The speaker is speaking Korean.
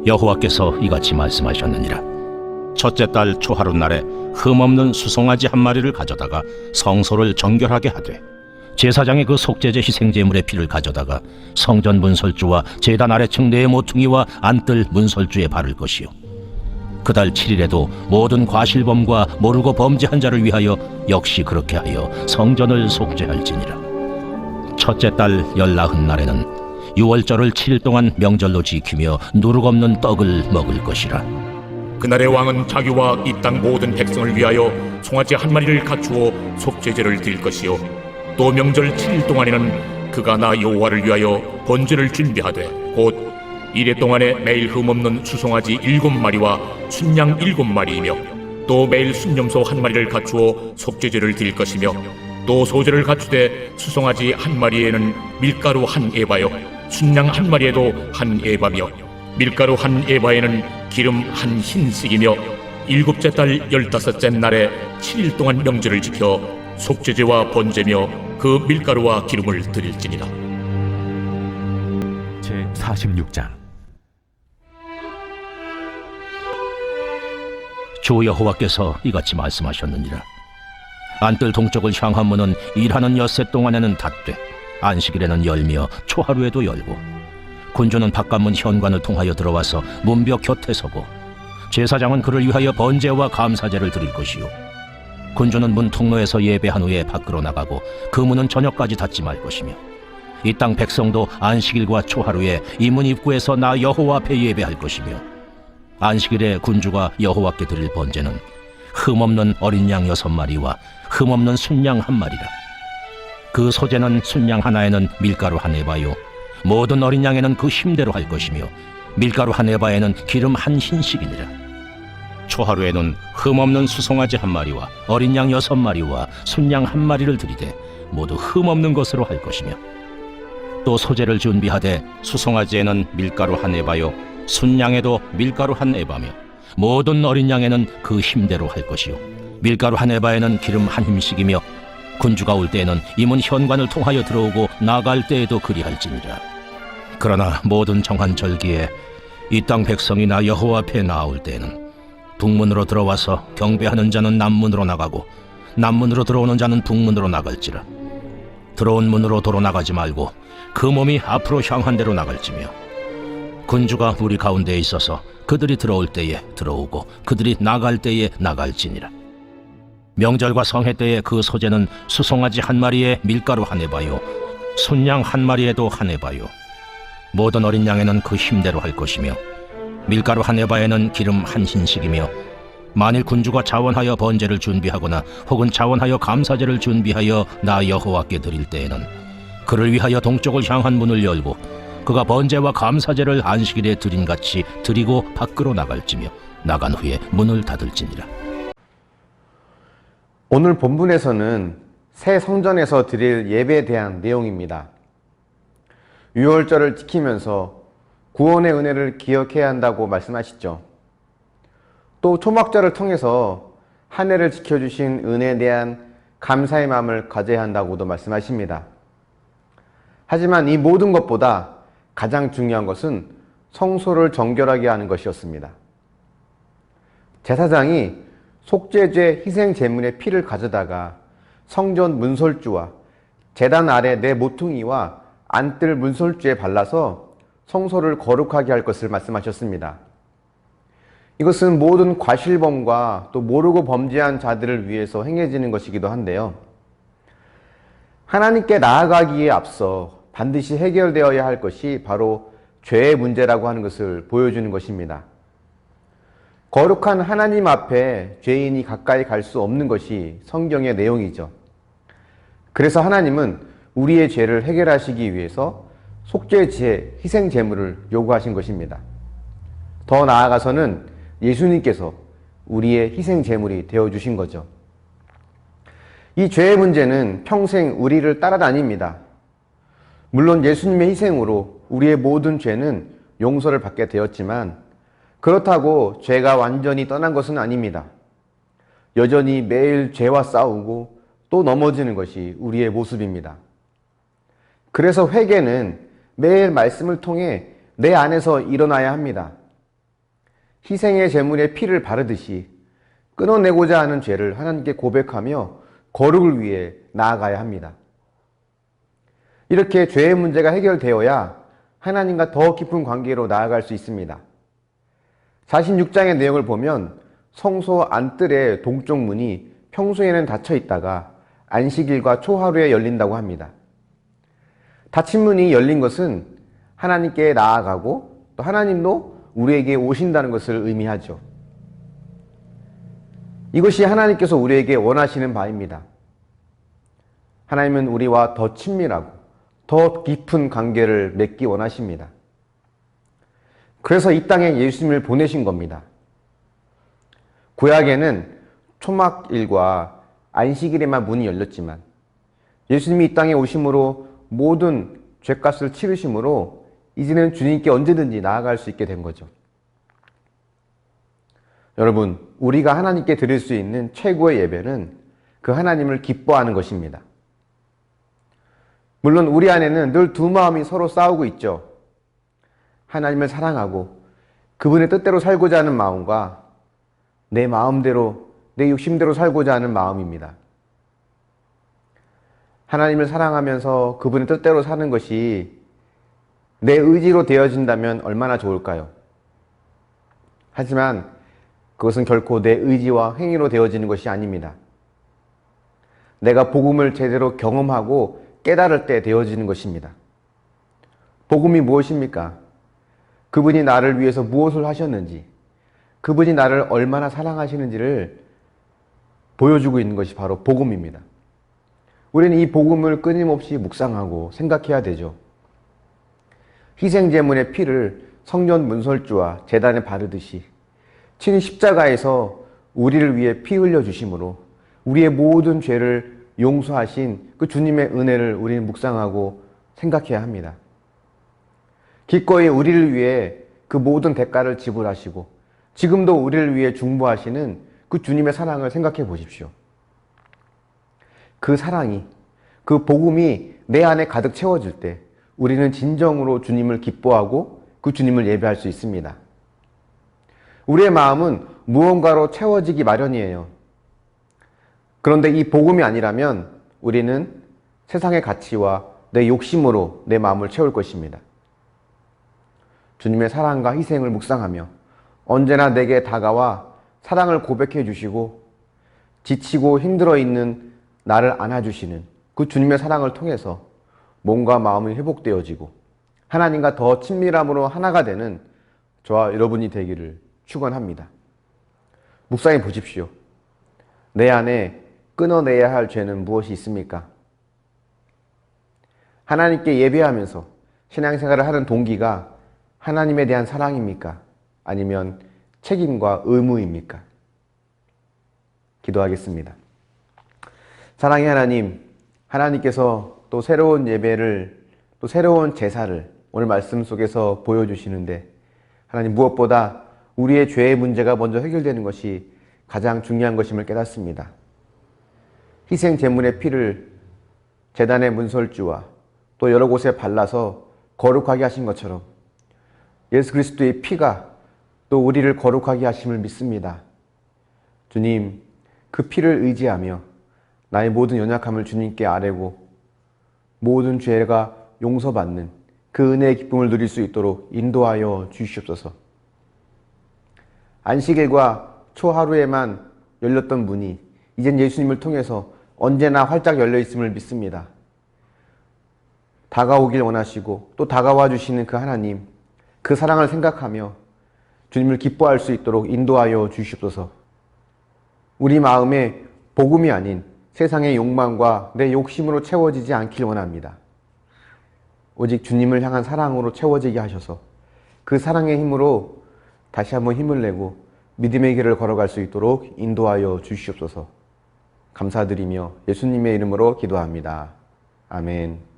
여호와께서 이같이 말씀하셨느니라. 첫째 달 초하루 날에 흠없는 수송아지 한 마리를 가져다가 성소를 정결하게 하되, 제사장의 그 속죄제 희생제물의 피를 가져다가 성전 문설주와 제단 아래층 네 모퉁이와 안뜰 문설주에 바를 것이요, 그 달 7일에도 모든 과실범과 모르고 범죄한 자를 위하여 역시 그렇게 하여 성전을 속죄할지니라. 첫째 달 19날에는 유월절을 7일 동안 명절로 지키며 누룩 없는 떡을 먹을 것이라. 그날의 왕은 자기와 이 땅 모든 백성을 위하여 송아지 한 마리를 갖추어 속죄제를 드릴 것이요, 또 명절 7일 동안에는 그가 나 여호와를 위하여 번제를 준비하되, 곧 이래 동안에 매일 흠없는 수송아지 7마리와 순양 7마리이며, 또 매일 순염소 한 마리를 갖추어 속죄제를 드릴 것이며, 또 소제를 갖추되 수송아지 한 마리에는 밀가루 한 에바요, 순양 한 마리에도 한 에바며, 밀가루 한 에바에는 기름 한 흰씩이며, 일곱째 달 15째 날에 7일 동안 명절을 지켜 속죄제와 번제며 그 밀가루와 기름을 드릴지니라. 제46장. 주 여호와께서 이같이 말씀하셨느니라. 안뜰 동쪽을 향한 문은 일하는 엿새 동안에는 닫되 안식일에는 열며 초하루에도 열고, 군주는 바깥문 현관을 통하여 들어와서 문벽 곁에 서고, 제사장은 그를 위하여 번제와 감사제를 드릴 것이요, 군주는 문 통로에서 예배한 후에 밖으로 나가고 그 문은 저녁까지 닫지 말 것이며, 이 땅 백성도 안식일과 초하루에 이 문 입구에서 나 여호와 앞에 예배할 것이며, 안식일에 군주가 여호와께 드릴 번제는 흠없는 어린 양 6마리와 흠없는 순양 한 마리라. 그 소제는 순양 하나에는 밀가루 한 에바요, 모든 어린 양에는 그 힘대로 할 것이며, 밀가루 한 에바에는 기름 한 흰씩이니라. 초하루에는 흠없는 수송아지 한 마리와 어린 양 6마리와 순양 한 마리를 드리되 모두 흠없는 것으로 할 것이며, 또 소제를 준비하되 수송아지에는 밀가루 한 에바요, 순양에도 밀가루 한 에바며, 모든 어린 양에는 그 힘대로 할 것이요, 밀가루 한 에바에는 기름 한 힘씩이며, 군주가 올 때에는 이 문 현관을 통하여 들어오고 나갈 때에도 그리할지니라. 그러나 모든 정한 절기에 이 땅 백성이 나 여호와 앞에 나올 때에는 북문으로 들어와서 경배하는 자는 남문으로 나가고 남문으로 들어오는 자는 북문으로 나갈지라. 들어온 문으로 도로 나가지 말고 그 몸이 앞으로 향한 대로 나갈지며, 군주가 우리 가운데에 있어서 그들이 들어올 때에 들어오고 그들이 나갈 때에 나갈지니라. 명절과 성회 때에 그 소제는 수송아지 한 마리에 밀가루 한 에바요, 순양 한 마리에도 한 에바요, 모든 어린 양에는 그 힘대로 할 것이며, 밀가루 한 에바에는 기름 한 흰씩이며, 만일 군주가 자원하여 번제를 준비하거나 혹은 자원하여 감사제를 준비하여 나 여호와께 드릴 때에는 그를 위하여 동쪽을 향한 문을 열고 그가 번제와 감사제를 안식일에 드림같이 드리고 밖으로 나갈지며, 나간 후에 문을 닫을지니라. 오늘 본문에서는 새 성전에서 드릴 예배에 대한 내용입니다. 유월절을 지키면서 구원의 은혜를 기억해야 한다고 말씀하시죠. 또 초막절을 통해서 한 해를 지켜주신 은혜에 대한 감사의 마음을 가져야 한다고도 말씀하십니다. 하지만 이 모든 것보다 가장 중요한 것은 성소를 정결하게 하는 것이었습니다. 제사장이 속죄제 희생 제물의 피를 가져다가 성전 문설주와 제단 아래 네 모퉁이와 안뜰 문설주에 발라서 성소를 거룩하게 할 것을 말씀하셨습니다. 이것은 모든 과실범과 또 모르고 범죄한 자들을 위해서 행해지는 것이기도 한데요, 하나님께 나아가기에 앞서 반드시 해결되어야 할 것이 바로 죄의 문제라고 하는 것을 보여주는 것입니다. 거룩한 하나님 앞에 죄인이 가까이 갈 수 없는 것이 성경의 내용이죠. 그래서 하나님은 우리의 죄를 해결하시기 위해서 속죄제, 희생 제물을 요구하신 것입니다. 더 나아가서는 예수님께서 우리의 희생 제물이 되어주신 거죠. 이 죄의 문제는 평생 우리를 따라다닙니다. 물론 예수님의 희생으로 우리의 모든 죄는 용서를 받게 되었지만 그렇다고 죄가 완전히 떠난 것은 아닙니다. 여전히 매일 죄와 싸우고 또 넘어지는 것이 우리의 모습입니다. 그래서 회개는 매일 말씀을 통해 내 안에서 일어나야 합니다. 희생의 제물에 피를 바르듯이 끊어내고자 하는 죄를 하나님께 고백하며 거룩을 위해 나아가야 합니다. 이렇게 죄의 문제가 해결되어야 하나님과 더 깊은 관계로 나아갈 수 있습니다. 46장의 내용을 보면 성소 안뜰의 동쪽 문이 평소에는 닫혀 있다가 안식일과 초하루에 열린다고 합니다. 닫힌 문이 열린 것은 하나님께 나아가고 또 하나님도 우리에게 오신다는 것을 의미하죠. 이것이 하나님께서 우리에게 원하시는 바입니다. 하나님은 우리와 더 친밀하고 더 깊은 관계를 맺기 원하십니다. 그래서 이 땅에 예수님을 보내신 겁니다. 구약에는 초막일과 안식일에만 문이 열렸지만 예수님이 이 땅에 오심으로 모든 죄값을 치르심으로 이제는 주님께 언제든지 나아갈 수 있게 된 거죠. 여러분, 우리가 하나님께 드릴 수 있는 최고의 예배는 그 하나님을 기뻐하는 것입니다. 물론 우리 안에는 늘 두 마음이 서로 싸우고 있죠. 하나님을 사랑하고 그분의 뜻대로 살고자 하는 마음과 내 마음대로, 내 욕심대로 살고자 하는 마음입니다. 하나님을 사랑하면서 그분의 뜻대로 사는 것이 내 의지로 되어진다면 얼마나 좋을까요? 하지만 그것은 결코 내 의지와 행위로 되어지는 것이 아닙니다. 내가 복음을 제대로 경험하고 깨달을 때 되어지는 것입니다. 복음이 무엇입니까? 그분이 나를 위해서 무엇을 하셨는지, 그분이 나를 얼마나 사랑하시는지를 보여주고 있는 것이 바로 복음입니다. 우리는 이 복음을 끊임없이 묵상하고 생각해야 되죠. 희생제물의 피를 성전 문설주와 제단에 바르듯이 친히 십자가에서 우리를 위해 피 흘려주심으로 우리의 모든 죄를 용서하신 그 주님의 은혜를 우리는 묵상하고 생각해야 합니다. 기꺼이 우리를 위해 그 모든 대가를 지불하시고 지금도 우리를 위해 중보하시는 그 주님의 사랑을 생각해 보십시오. 그 사랑이, 그 복음이 내 안에 가득 채워질 때 우리는 진정으로 주님을 기뻐하고 그 주님을 예배할 수 있습니다. 우리의 마음은 무언가로 채워지기 마련이에요. 그런데 이 복음이 아니라면 우리는 세상의 가치와 내 욕심으로 내 마음을 채울 것입니다. 주님의 사랑과 희생을 묵상하며 언제나 내게 다가와 사랑을 고백해 주시고 지치고 힘들어 있는 나를 안아주시는 그 주님의 사랑을 통해서 몸과 마음이 회복되어지고 하나님과 더 친밀함으로 하나가 되는 저와 여러분이 되기를 축원합니다. 묵상해 보십시오. 내 안에 끊어내야 할 죄는 무엇이 있습니까? 하나님께 예배하면서 신앙생활을 하는 동기가 하나님에 대한 사랑입니까? 아니면 책임과 의무입니까? 기도하겠습니다. 사랑의 하나님, 하나님께서 또 새로운 예배를, 또 새로운 제사를 오늘 말씀 속에서 보여주시는데 하나님, 무엇보다 우리의 죄의 문제가 먼저 해결되는 것이 가장 중요한 것임을 깨닫습니다. 희생 제물의 피를 제단의 문설주와 또 여러 곳에 발라서 거룩하게 하신 것처럼 예수 그리스도의 피가 또 우리를 거룩하게 하심을 믿습니다. 주님, 그 피를 의지하며 나의 모든 연약함을 주님께 아뢰고 모든 죄가 용서받는 그 은혜의 기쁨을 누릴 수 있도록 인도하여 주시옵소서. 안식일과 초하루에만 열렸던 문이 이젠 예수님을 통해서 언제나 활짝 열려 있음을 믿습니다. 다가오길 원하시고 또 다가와 주시는 그 하나님, 그 사랑을 생각하며 주님을 기뻐할 수 있도록 인도하여 주시옵소서. 우리 마음에 복음이 아닌 세상의 욕망과 내 욕심으로 채워지지 않길 원합니다. 오직 주님을 향한 사랑으로 채워지게 하셔서 그 사랑의 힘으로 다시 한번 힘을 내고 믿음의 길을 걸어갈 수 있도록 인도하여 주시옵소서. 감사드리며 예수님의 이름으로 기도합니다. 아멘.